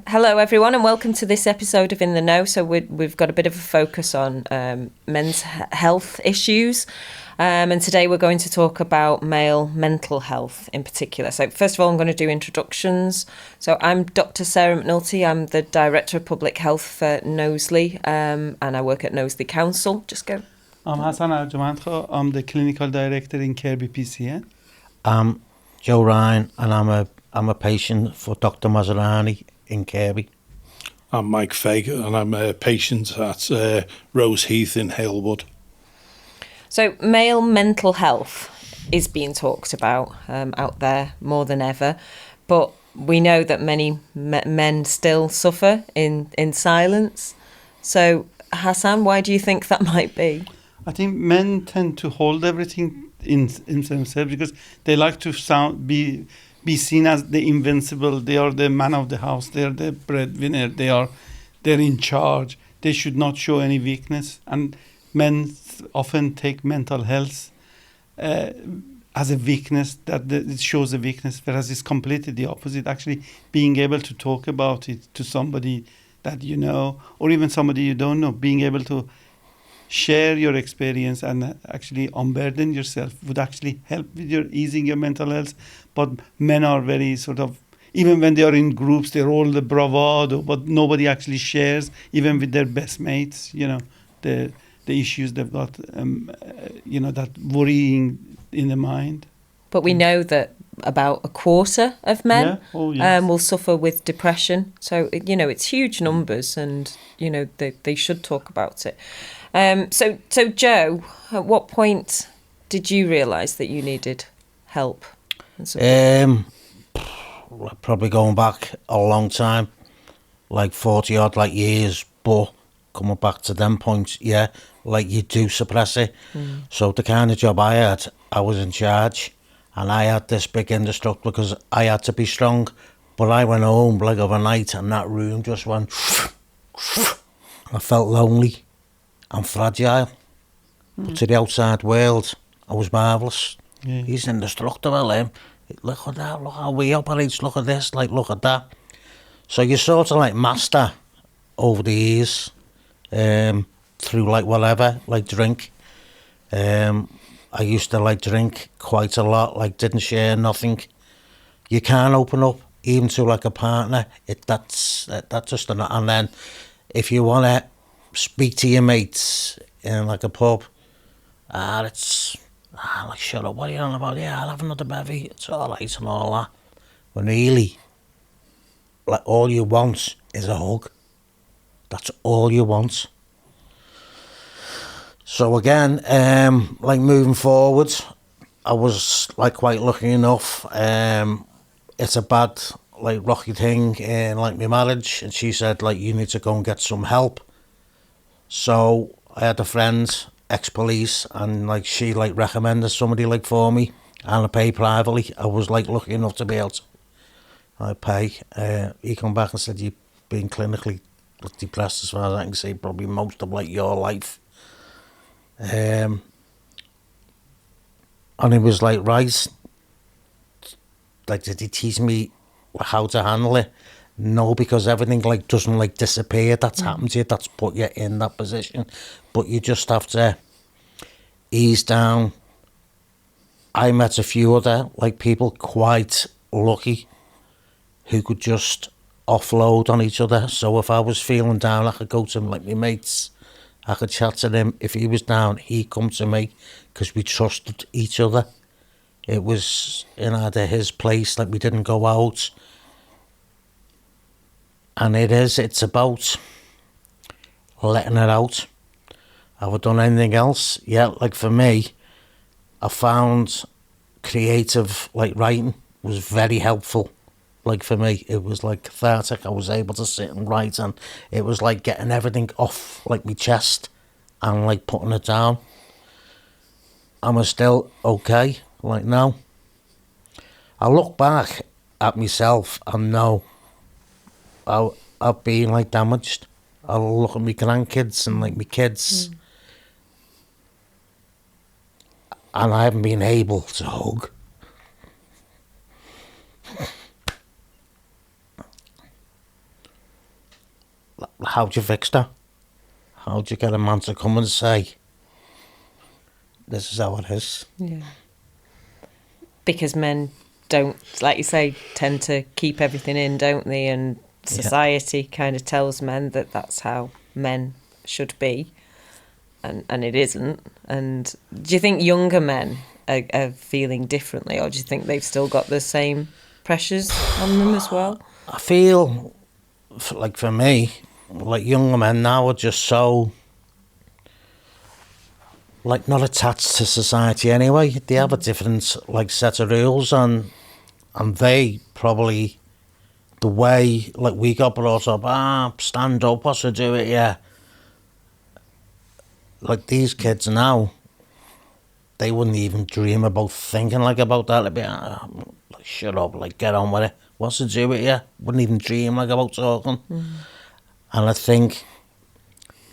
Hello, everyone, and welcome to this episode of In the Know. So we've got a bit of a focus on men's health issues, and today we're going to talk about male mental health in particular. So first of all, I'm going to do introductions. So I'm Dr. Sarah McNulty. I'm the Director of Public Health for Knowsley, and I work at Knowsley Council. Just go. I'm Hassan Argommandkhah. I'm the Clinical Director in Kirby PCN. I'm Joe Ryan, and I'm a patient for Dr. Maserani in Kirby. I'm Mike Fahy, and I'm a patient at Rose Heath in Halewood. So male mental health is being talked about out there more than ever, but we know that many men still suffer in silence. So Hassan, why do you think that might be? I think men tend to hold everything in themselves because they like to be seen as the invincible. They are the man of the house. They are the breadwinner. They're in charge. They should not show any weakness. And men often take mental health as a weakness, that it shows a weakness, whereas it's completely the opposite. Actually, being able to talk about it to somebody that you know, or even somebody you don't know, being able to share your experience and actually unburden yourself would actually help with easing your mental health. But men are very sort of, even when they are in groups, they're all the bravado, but nobody actually shares, even with their best mates, the issues they've got, that worrying in the mind. But we know that about a quarter of men will suffer with depression. So, it's huge numbers, and, they should talk about it. So Joe, at what point did you realise that you needed help? Probably going back a long time, like 40 odd years, but coming back to them points, you do suppress it. So the kind of job I had, I was in charge, and I had this big indestructible because I had to be strong, but I went home overnight and that room just went I felt lonely and fragile. But to the outside world, I was marvellous. Yeah. He's indestructible, him. Look at that, look how he operates, look at this, look at that. So you sort of master over the years, through whatever, drink. I used to drink quite a lot, didn't share nothing. You can't open up, even to a partner. That's just and then if you want to speak to your mates in a pub, shut up, what are you on about? Yeah, I'll have another bevy, it's all right and all that. When really, all you want is a hug. That's all you want. So again, moving forward, I was quite lucky enough. It's a bad rocky thing in my marriage, and she said you need to go and get some help. So I had a friend, ex-police, and she recommended somebody for me, and I pay privately. I was lucky enough to be able to pay. He come back and said, you've been clinically depressed as far as I can see, probably most of your life. And he was right, did he teach me how to handle it? No, because everything doesn't disappear. That's happened to you, that's put you in that position, but you just have to ease down. I met a few other people quite lucky who could just offload on each other. So if I was feeling down, I could go to my mates, I could chat to them. If he was down, he'd come to me, because we trusted each other. It was in either his place, we didn't go out. And it's about letting it out. Have I done anything else? Yeah, for me, I found creative, writing was very helpful. For me, it was cathartic. I was able to sit and write, and it was getting everything off my chest and putting it down. Am I still okay now? I look back at myself and know I've been damaged. I look at my grandkids and my kids, and I haven't been able to hug. how do you fix that? How do you get a man to come and say, this is how it is? Yeah. Because men don't, like you say, tend to keep everything in, don't they? And society kind of tells men that that's how men should be, and it isn't. And do you think younger men are feeling differently, or do you think they've still got the same pressures on them as well? I feel, like for me, like younger men now are just so, like, not attached to society anyway. They have a different, like, set of rules, and they probably, the way, like, we got brought up, stand up, what's to do it, yeah. Like, these kids now, they wouldn't even dream about thinking, like, about that. They'd be, like, shut up, like, get on with it. What's to do it, yeah. Wouldn't even dream, like, about talking. And I think,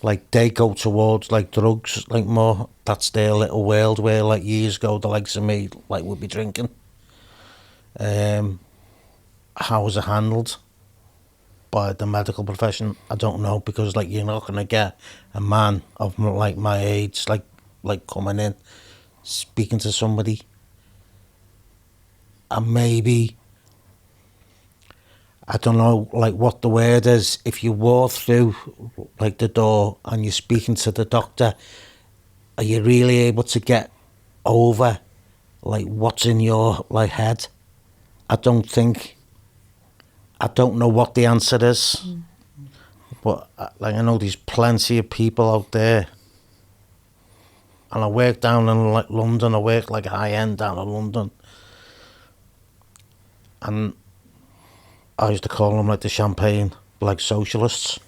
like, they go towards, like, drugs, like, more. That's their little world where, like, years ago, the likes of me, like, would be drinking. How is it handled by the medical profession? I don't know, because, like, you're not going to get a man of, like, my age, like coming in, speaking to somebody. And maybe, I don't know, like, what the word is. If you walk through, like, the door and you're speaking to the doctor, are you really able to get over, like, what's in your, like, head? I don't know what the answer is. But, like, I know there's plenty of people out there. And I work down in, like, London. I work, like, high-end down in London. And I used to call them, like, the champagne, like, socialists.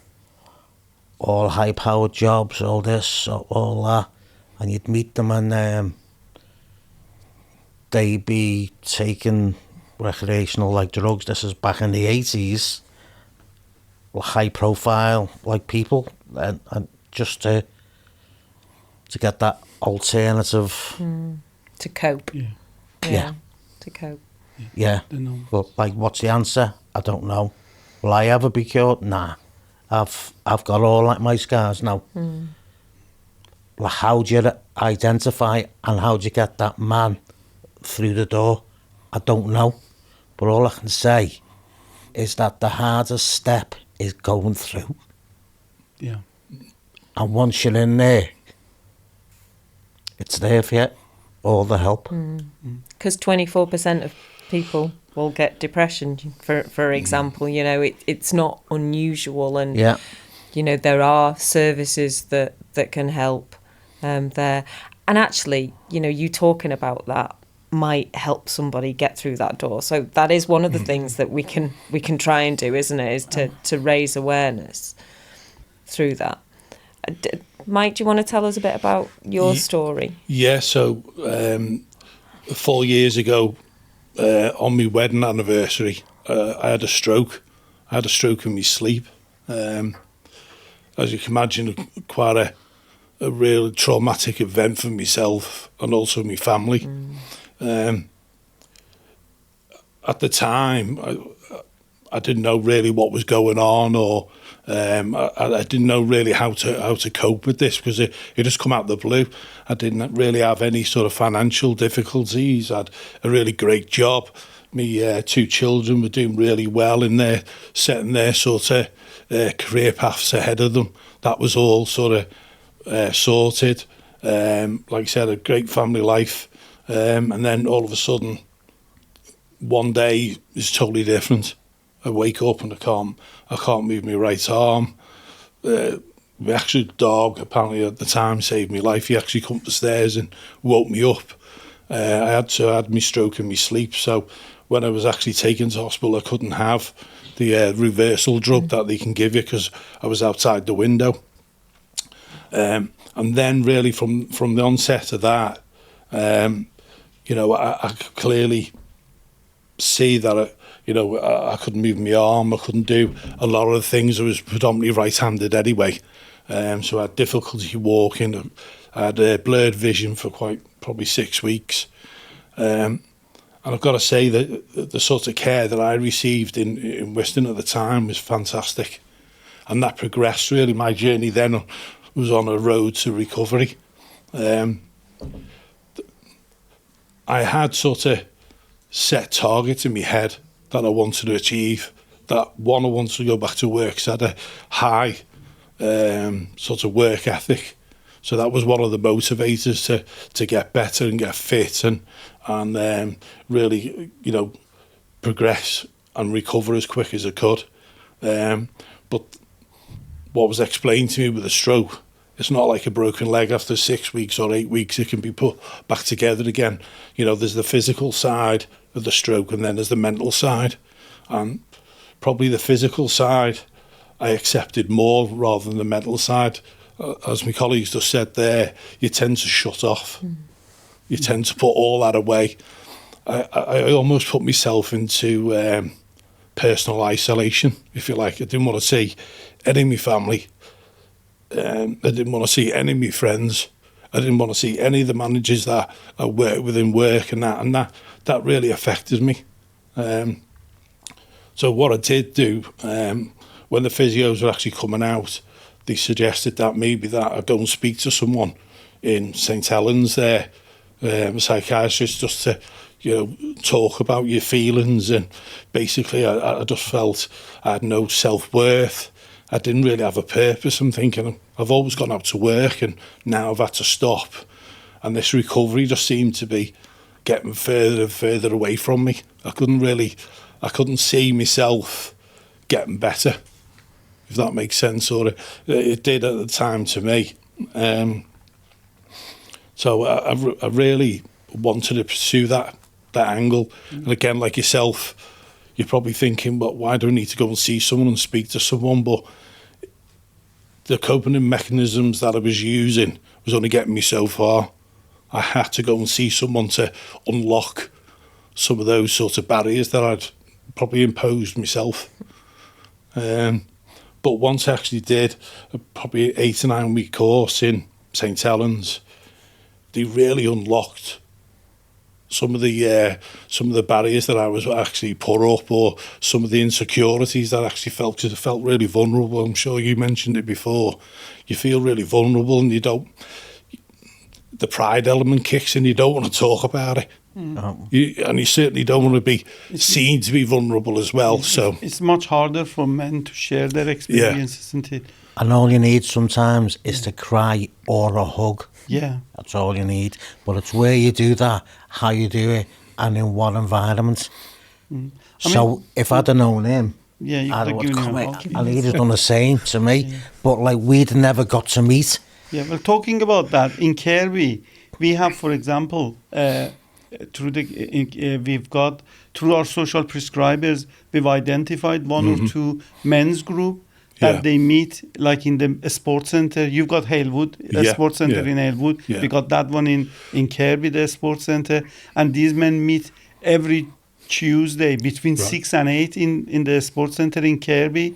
All high-powered jobs, all this, all that. And you'd meet them and they'd be taking recreational, like, drugs. This is back in the 80s. High-profile, like, people. And just to get that alternative. To cope. Yeah. To cope. Yeah. But, like, what's the answer? I don't know. Will I ever be cured? Nah. I've got all, like, my scars now. Well, how do you identify and how do you get that man through the door? I don't know. But all I can say is that the hardest step is going through. Yeah. And once you're in there, it's there for you, all the help. Because 24% of people will get depression, for example. You know, it's not unusual, and you know, there are services that can help there. And actually, you know, you talking about that might help somebody get through that door. So that is one of the things that we can try and do, isn't it? Is to raise awareness through that. Mike, do you want to tell us a bit about your story? Yeah, so 4 years ago, on my wedding anniversary, I had a stroke. I had a stroke in my sleep. As you can imagine, quite a really traumatic event for myself and also my family. At the time, I didn't know really what was going on, or I didn't know really how to cope with this, because it just come out of the blue. I didn't really have any sort of financial difficulties. I had a really great job. My 2 children were doing really well in there, setting their sort of career paths ahead of them. That was all sort of sorted. Like I said, a great family life. And then all of a sudden, one day is totally different. I wake up and I can't move my right arm. My actual dog, apparently at the time, saved my life. He actually come up the stairs and woke me up. I had my stroke in my sleep, so when I was actually taken to hospital, I couldn't have the reversal drug that they can give you because I was outside the window. And then really from the onset of that, you know, I could clearly see that I couldn't move my arm. I couldn't do a lot of the things. I was predominantly right-handed anyway, so I had difficulty walking. I had blurred vision for probably 6 weeks, and I've got to say that the sort of care that I received in Whiston at the time was fantastic. that progressed really. My journey then was on a road to recovery. I had sort of set targets in my head that I wanted to achieve. That one, I wanted to go back to work, so I had a high sort of work ethic. So that was one of the motivators to get better and get fit and really, you know, progress and recover as quick as I could. But what was explained to me with a stroke, it's not like a broken leg after 6 weeks or 8 weeks. It can be put back together again. You know, there's the physical side of the stroke and then there's the mental side. And probably the physical side I accepted more rather than the mental side. As my colleagues just said there, you tend to shut off. You tend to put all that away. I almost put myself into personal isolation, if you like. I didn't want to see any of my family. I didn't want to see any of my friends. I didn't want to see any of the managers that I work with in work and that really affected me. So what I did do, when the physios were actually coming out, they suggested that maybe that I go and speak to someone in St Helens there, a psychiatrist, just to, you know, talk about your feelings. And basically I just felt I had no self-worth. I didn't really have a purpose. I'm thinking I've always gone out to work and now I've had to stop. And this recovery just seemed to be getting further and further away from me. I couldn't see myself getting better, if that makes sense, or it did at the time to me. So I really wanted to pursue that angle. And again, like yourself, you're probably thinking, well, why do I need to go and see someone and speak to someone? But the coping mechanisms that I was using was only getting me so far. I had to go and see someone to unlock some of those sort of barriers that I'd probably imposed myself. But once I actually did probably an 8 to 9 week course in St Helens, they really unlocked some of the barriers that I was actually put up, or some of the insecurities that I actually felt, because I felt really vulnerable. I'm sure you mentioned it before. You feel really vulnerable and the pride element kicks in, you don't want to talk about it. And you certainly don't want to be seen to be vulnerable as well. So it's much harder for men to share their experience, isn't it? And all you need sometimes is to cry or a hug. Yeah. That's all you need. But it's where you do that, how you do it, and in what environment. If I'd have known him, I would have come in. And he'd have done the same to me. Yeah. But like, we'd never got to meet. Yeah, well, talking about that, in Kirby, we have, for example, we've got, through our social prescribers, we've identified one or two men's group that they meet, like in the sports center. You've got Halewood, a sports center in Halewood. Yeah. We got that one in Kirby, the sports center. And these men meet every Tuesday between 6 and 8 in the sports center in Kirby.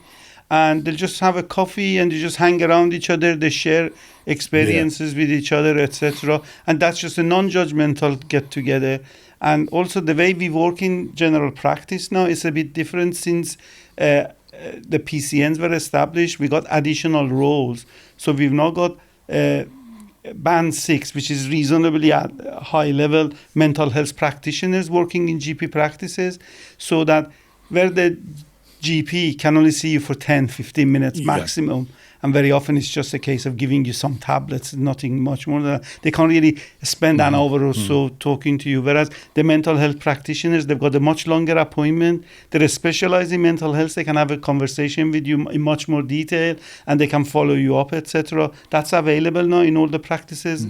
And they'll just have a coffee and they just hang around each other. They share experiences with each other, etc. And that's just a non-judgmental get-together. And also the way we work in general practice now is a bit different since the PCNs were established. We got additional roles. So we've now got Band 6, which is reasonably at high level mental health practitioners working in GP practices, so that where the GP can only see you for 10, 15 minutes maximum. And very often it's just a case of giving you some tablets, nothing much more than that. They can't really spend an hour or so talking to you. Whereas the mental health practitioners, they've got a much longer appointment. They're specialized in mental health. They can have a conversation with you in much more detail and they can follow you up, etc. That's available now in all the practices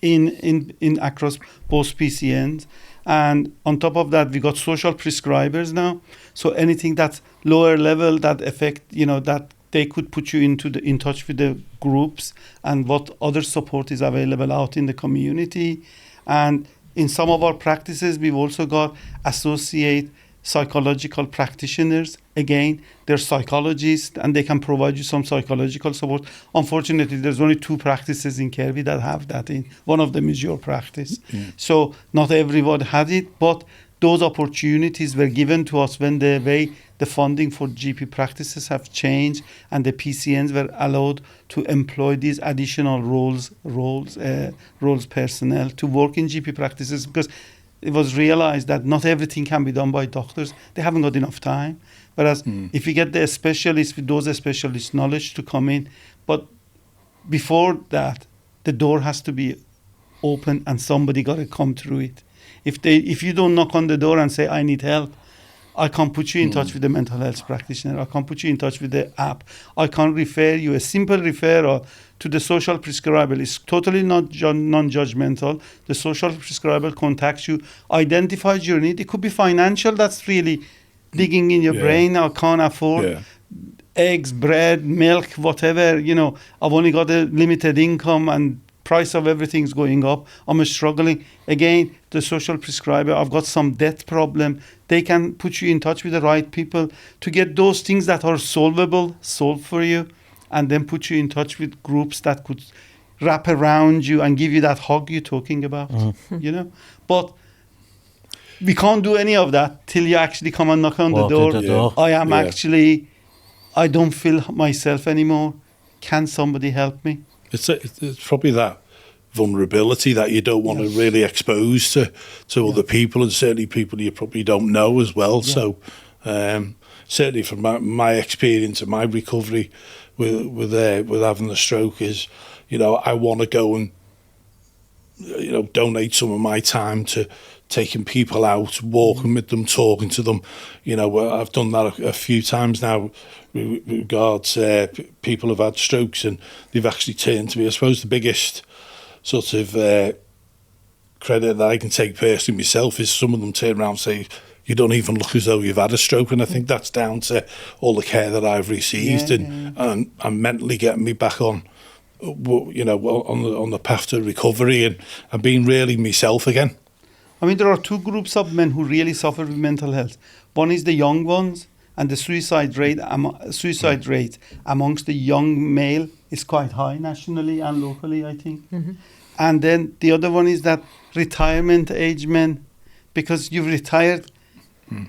in across both PCNs. And on top of that, we got social prescribers now. So anything that's lower level that affect, that they could put you in touch with the groups and what other support is available out in the community. And in some of our practices, we've also got associate psychological practitioners. Again, they're psychologists and they can provide you some psychological support. Unfortunately, there's only 2 practices in Kirby that have that in. One of them is your practice. So not everyone had it, but those opportunities were given to us when the way the funding for GP practices have changed and the PCNs were allowed to employ these additional roles personnel to work in GP practices, because it was realized that not everything can be done by doctors. They haven't got enough time. Whereas if you get the specialists with those specialist knowledge to come in, but before that, the door has to be open and somebody got to come through it. If you don't knock on the door and say, I need help, I can't put you in touch with the mental health practitioner. I can't put you in touch with the app. I can't refer you. A simple referral to the social prescriber is totally non-judgmental. The social prescriber contacts you, identifies your need. It could be financial. That's really digging in your brain. I can't afford eggs, bread, milk, whatever. I've only got a limited income and price of everything's going up. I'm struggling. Again, the social prescriber, I've got some debt problem. They can put you in touch with the right people to get those things that are solved for you, and then put you in touch with groups that could wrap around you and give you that hug you're talking about, But we can't do any of that till you actually come and knock on the door. I don't feel myself anymore. Can somebody help me? It's probably that vulnerability that you don't want to really expose to other people, and certainly people you probably don't know as well. So certainly from my experience and my recovery with having the stroke is, I want to go and donate some of my time to taking people out, walking with them, talking to them. I've done that a few times now with regards people have had strokes, and they've actually turned to me. I suppose the biggest sort of credit that I can take personally myself is some of them turn around and say, you don't even look as though you've had a stroke. And I think that's down to all the care that I've received and mentally getting me back on the path to recovery and being really myself again. I mean, there are two groups of men who really suffer with mental health. One is the young ones, and the suicide rate amongst the young male is quite high nationally and locally, I think. Mm-hmm. And then the other one is that retirement age men, because you've retired,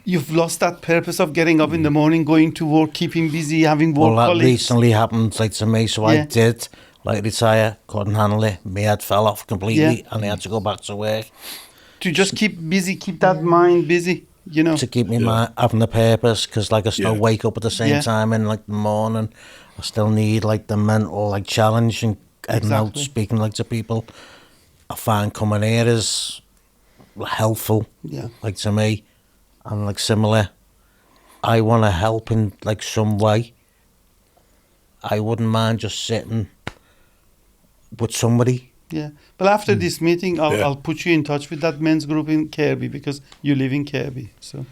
you've lost that purpose of getting up in the morning, going to work, keeping busy, having work colleagues. Well, that recently happened to me, so I did retire, couldn't handle it. My head fell off completely, and I had to go back to work. To just keep busy, keep that mind busy, To keep me mind having a purpose, because I still wake up at the same time in the morning. I still need the mental challenge and out speaking to people. I find coming here is helpful, to me, and similar. I want to help in some way. I wouldn't mind just sitting with somebody. Yeah, but after this meeting, I'll put you in touch with that men's group in Kirby, because you live in Kirby. So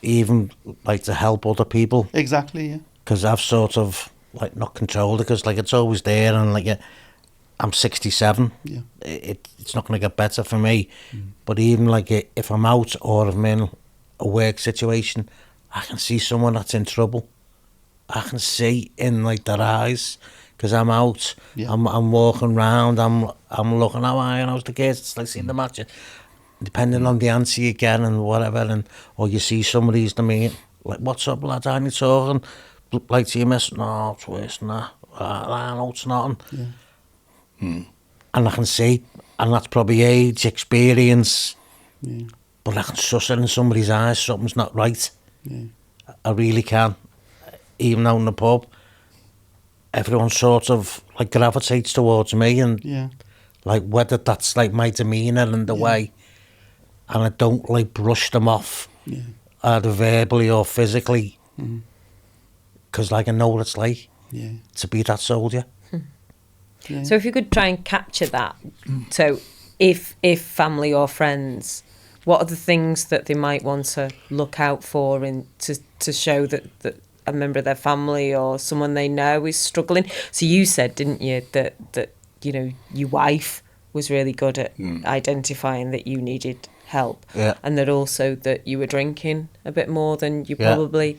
even to help other people. Exactly, yeah. Because I've sort of not controlled it, because it's always there, and I'm 67. Yeah, it's not going to get better for me. But even if I'm out or I'm in a work situation, I can see someone that's in trouble. I can see in their eyes. Because I'm out, I'm walking around, I'm looking how how's the kids, it's seeing the match. Depending on the answer you get and whatever, or you see somebody's what's up, lads, I need talking, to you, miss, no, it's worse than that, I know it's nothing. And I can see, and that's probably age, experience, but I can suss it in somebody's eyes, something's not right. I really can, even out in the pub. Everyone sort of gravitates towards me, and whether that's my demeanour and the way, and I don't brush them off either verbally or physically, because I know what it's like to be that soldier. So if you could try and capture that, so if family or friends, what are the things that they might want to look out for and to show that a member of their family or someone they know is struggling? So you said, didn't you, that your wife was really good at identifying that you needed help, and that also that you were drinking a bit more than you probably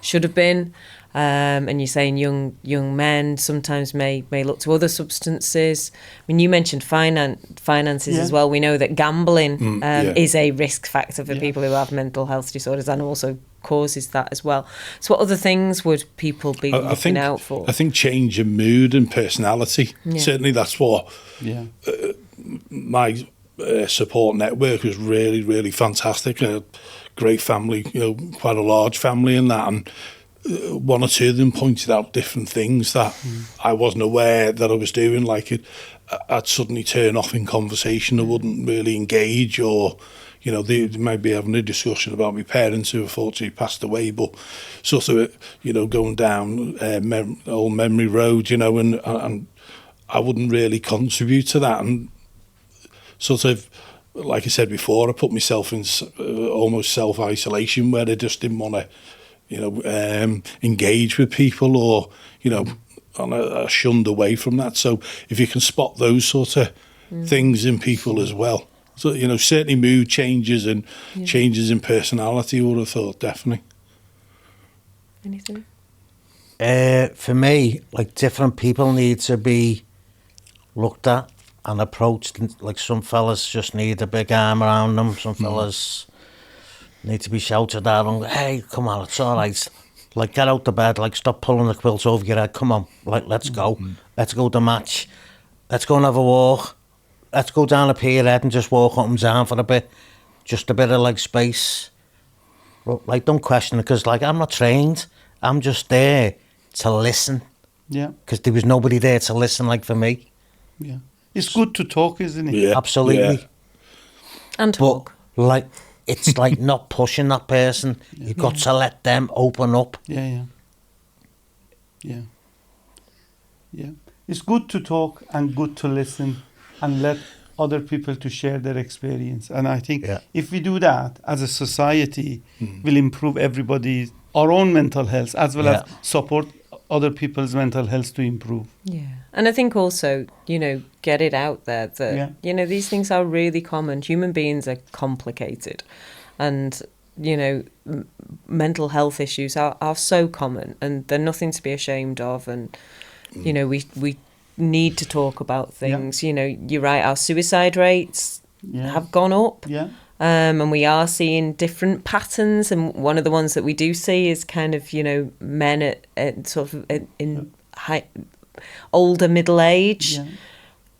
should have been. And you're saying young men sometimes may look to other substances. I mean, you mentioned finances as well. We know that gambling is a risk factor for people who have mental health disorders, and also causes that as well. So what other things would people be looking out for? I think change in mood and personality. Certainly that's what my support network was really, really fantastic. A great family, quite a large family in that, and one or two of them pointed out different things that I wasn't aware that I was doing. Like I'd suddenly turn off in conversation. I wouldn't really engage, or they might be having a discussion about my parents who unfortunately passed away, but sort of going down old memory road, and I wouldn't really contribute to that. And sort of, like I said before, I put myself in almost self-isolation, where I just didn't want to engage with people, or and I shunned away from that. So if you can spot those sort of things in people as well, so certainly mood changes and changes in personality, I would have thought, definitely. Anything? For me, like, different people need to be looked at and approached. Like, some fellas just need a big arm around them. Some fellas need to be shouted at and, hey, come on, it's all right. Like, get out the bed, like, stop pulling the quilt over your head, come on, like, let's go. Let's go to match. Let's go and have a walk. Let's go down a pier head and just walk up and down for a bit. Just a bit of, like, space. But, like, don't question it, because, like, I'm not trained. I'm just there to listen. Yeah. Because there was nobody there to listen, like, for me. Yeah. It's good to talk, isn't it? Yeah. Absolutely. Yeah. And talk. But, like, it's like not pushing that person. You've got to let them open up. Yeah. It's good to talk and good to listen and let other people to share their experience. And I think if we do that as a society, we'll improve our own mental health, as well as support other people's mental health to improve. Yeah. And I think also, get it out there that, these things are really common. Human beings are complicated. And, mental health issues are so common, and they're nothing to be ashamed of. And, we need to talk about things. You're right, our suicide rates have gone up. Yeah. And we are seeing different patterns, and one of the ones that we do see is kind of men at sort of in high, older middle age,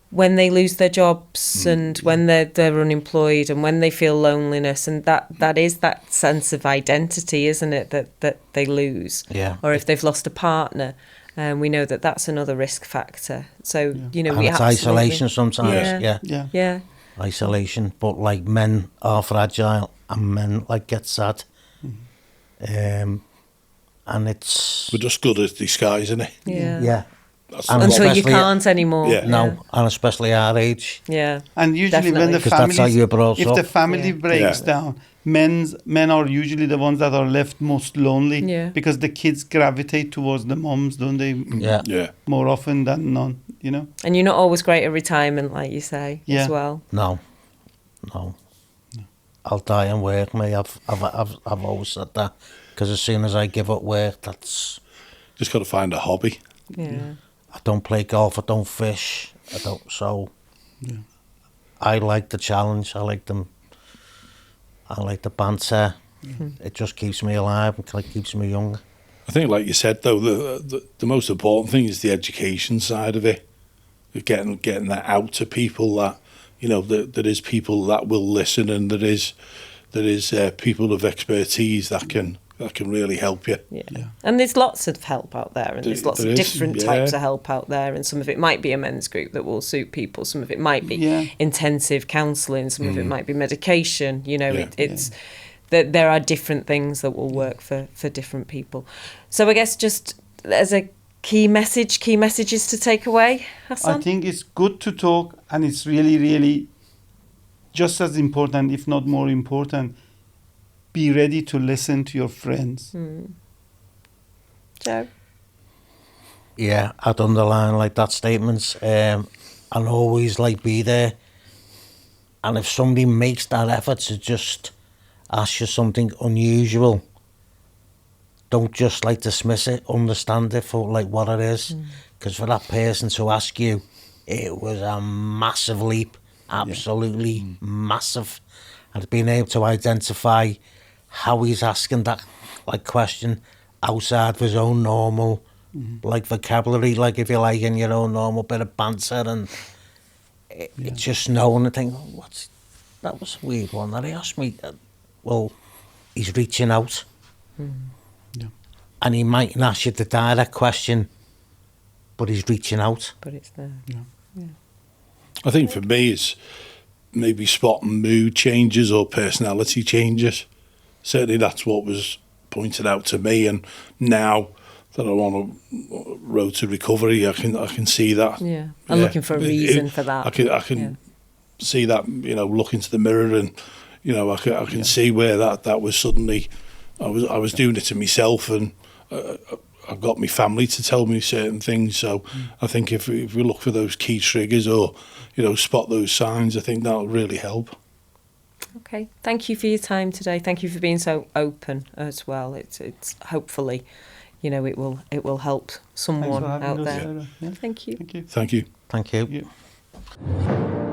when they lose their jobs and when they're unemployed and when they feel loneliness, and that is that sense of identity, isn't it, that they lose? Or if they've lost a partner, we know that that's another risk factor. So and we it's isolation sometimes. Yeah. Isolation, but, like, men are fragile and men, like, get sad. And it's... We're just good at disguising it. Yeah. Until you can't anymore. No, and especially our age. Yeah. And usually when the that's how you're brought up. if the family breaks down, men are usually the ones that are left most lonely, because the kids gravitate towards the moms, don't they? Yeah. More often than not, And you're not always great at retirement, like you say, as well. No. I'll die and work, me. I've always said that, because as soon as I give up work, that's... Just got to find a hobby. Yeah. I don't play golf, I don't fish, I don't, so... I like the challenge, I like the banter. It just keeps me alive and keeps me young. I think, like you said, though, the most important thing is the education side of it. Getting that out to people, that there is people that will listen, and there is people of expertise that can really help you. Yeah. And there's lots of help out there, and there's lots of different types of help out there, and some of it might be a men's group that will suit people, some of it might be intensive counselling, some of it might be medication. It's that there are different things that will work for different people. So I guess just as a key messages to take away, Hassan? I think it's good to talk, and it's really, really just as important, if not more important. Be ready to listen to your friends. Joe? Yeah, I'd underline, like, that statement, and always, like, be there. And if somebody makes that effort to just ask you something unusual, don't just like dismiss it, understand it for like what it is. Because for that person to ask you, it was a massive leap, absolutely massive. And being able to identify how he's asking that like question outside of his own normal like vocabulary, like if you like, in your own normal bit of banter, and it's just knowing and think, oh, that was a weird one that he asked me. Well, he's reaching out. Yeah. And he mightn't ask you the direct question, but he's reaching out. But it's there. Yeah. I think for me, it's maybe spotting mood changes or personality changes. Certainly that's what was pointed out to me, and now that I'm on a road to recovery, I can see that. Yeah, I'm looking for a reason for that. I can see that, look into the mirror, and I can see where that was suddenly. I was doing it to myself, and I've got my family to tell me certain things. So I think if we look for those key triggers or spot those signs, I think that'll really help. Okay, thank you for your time today. Thank you for being so open as well. It's hopefully, it will help someone out there. Yeah. Thank you. Thank you. Thank you. Thank you. Thank you.